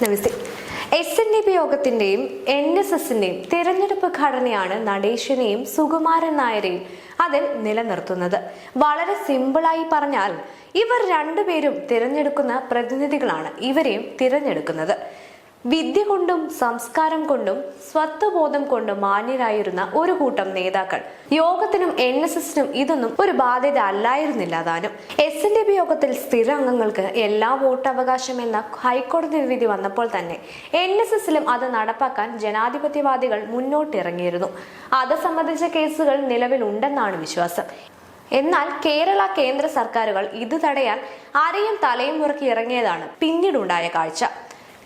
നമസ്തേ. SNDP യോഗത്തിന്റെയും NSSന്റെയും തിരഞ്ഞെടുപ്പ് ഘടനയാണ് നടേശനെയും സുകുമാരൻ നായരെയും അതിൽ നിലനിർത്തുന്നത്. വളരെ സിമ്പിളായി പറഞ്ഞാൽ ഇവർ രണ്ടുപേരും തിരഞ്ഞെടുക്കുന്ന പ്രതിനിധികളാണ് ഇവരെയും തിരഞ്ഞെടുക്കുന്നത്. വിദ്യ കൊണ്ടും സംസ്കാരം കൊണ്ടും സ്വത്വബോധം കൊണ്ടും മാന്യരായിരുന്ന ഒരു കൂട്ടം നേതാക്കൾ യോഗത്തിനും NSSനും ഇതൊന്നും ഒരു ബാധ്യത അല്ലായിരുന്നില്ല താനും. SNDP യോഗത്തിൽ സ്ഥിര അംഗങ്ങൾക്ക് എല്ലാ വോട്ടവകാശം എന്ന ഹൈക്കോടതി വിധി വന്നപ്പോൾ തന്നെ NSSലും അത് നടപ്പാക്കാൻ ജനാധിപത്യവാദികൾ മുന്നോട്ടിറങ്ങിയിരുന്നു. അത് സംബന്ധിച്ച കേസുകൾ നിലവിലുണ്ടെന്നാണ് വിശ്വാസം. എന്നാൽ കേന്ദ്ര സർക്കാരുകൾ ഇത് തടയാൻ അരയും തലയും മുറുക്കി ഇറങ്ങിയതാണ് പിന്നീടുണ്ടായ കാഴ്ച.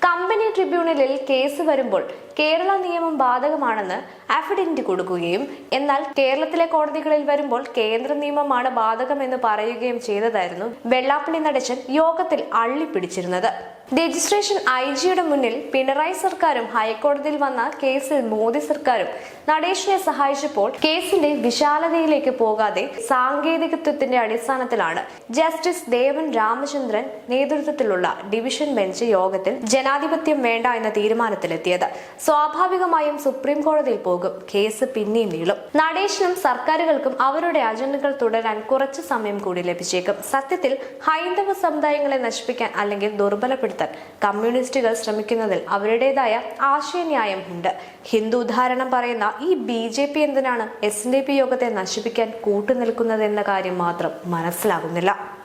കമ്പനി ട്രിബ്യൂണലിൽ കേസ് വരുമ്പോൾ കേരള നിയമം ബാധകമാണെന്ന് അഫിഡവിറ്റ് കൊടുക്കുകയും എന്നാൽ കേരളത്തിലെ കോടതികളിൽ വരുമ്പോൾ കേന്ദ്ര നിയമമാണ് ബാധകമെന്ന് പറയുകയും ചെയ്തതായിരുന്നു വെള്ളാപ്പള്ളി നടേശൻ യോഗത്തിൽ അള്ളിപ്പിടിച്ചിരുന്നത്. രജിസ്ട്രേഷൻ IG മുന്നിൽ പിണറായി സർക്കാരും ഹൈക്കോടതിയിൽ വന്ന കേസിൽ മോദി സർക്കാരും നടേശനെ സഹായിച്ചപ്പോൾ കേസിന്റെ വിശാലതയിലേക്ക് പോകാതെ സാങ്കേതികത്വത്തിന്റെ അടിസ്ഥാനത്തിലാണ് ജസ്റ്റിസ് ദേവൻ രാമചന്ദ്രൻ നേതൃത്വത്തിലുള്ള ഡിവിഷൻ ബെഞ്ച് യോഗത്തിൽ ജനാധിപത്യം വേണ്ട എന്ന തീരുമാനത്തിലെത്തിയത്. സ്വാഭാവികമായും സുപ്രീം കോടതിയിൽ പോകും. കേസ് പിന്നെയും നീളും. നടേശനും സർക്കാരുകൾക്കും അവരുടെ അജണ്ടകൾ തുടരാൻ കുറച്ചു സമയം കൂടി ലഭിച്ചേക്കും. സത്യത്തിൽ ഹൈന്ദവ സമുദായങ്ങളെ നശിപ്പിക്കാൻ അല്ലെങ്കിൽ ദുർബലപ്പെടുത്താൻ കമ്മ്യൂണിസ്റ്റുകൾ ശ്രമിക്കുന്നതിൽ അവരുടേതായ ആശയന്യായം ഉണ്ട്. ഹിന്ദു ഉദാഹരണം പറയുന്ന ഈ BJP എന്തിനാണ് SNDP യോഗത്തെ നശിപ്പിക്കാൻ കൂട്ടുനിൽക്കുന്നത് എന്ന കാര്യം മാത്രം മനസ്സിലാകുന്നില്ല.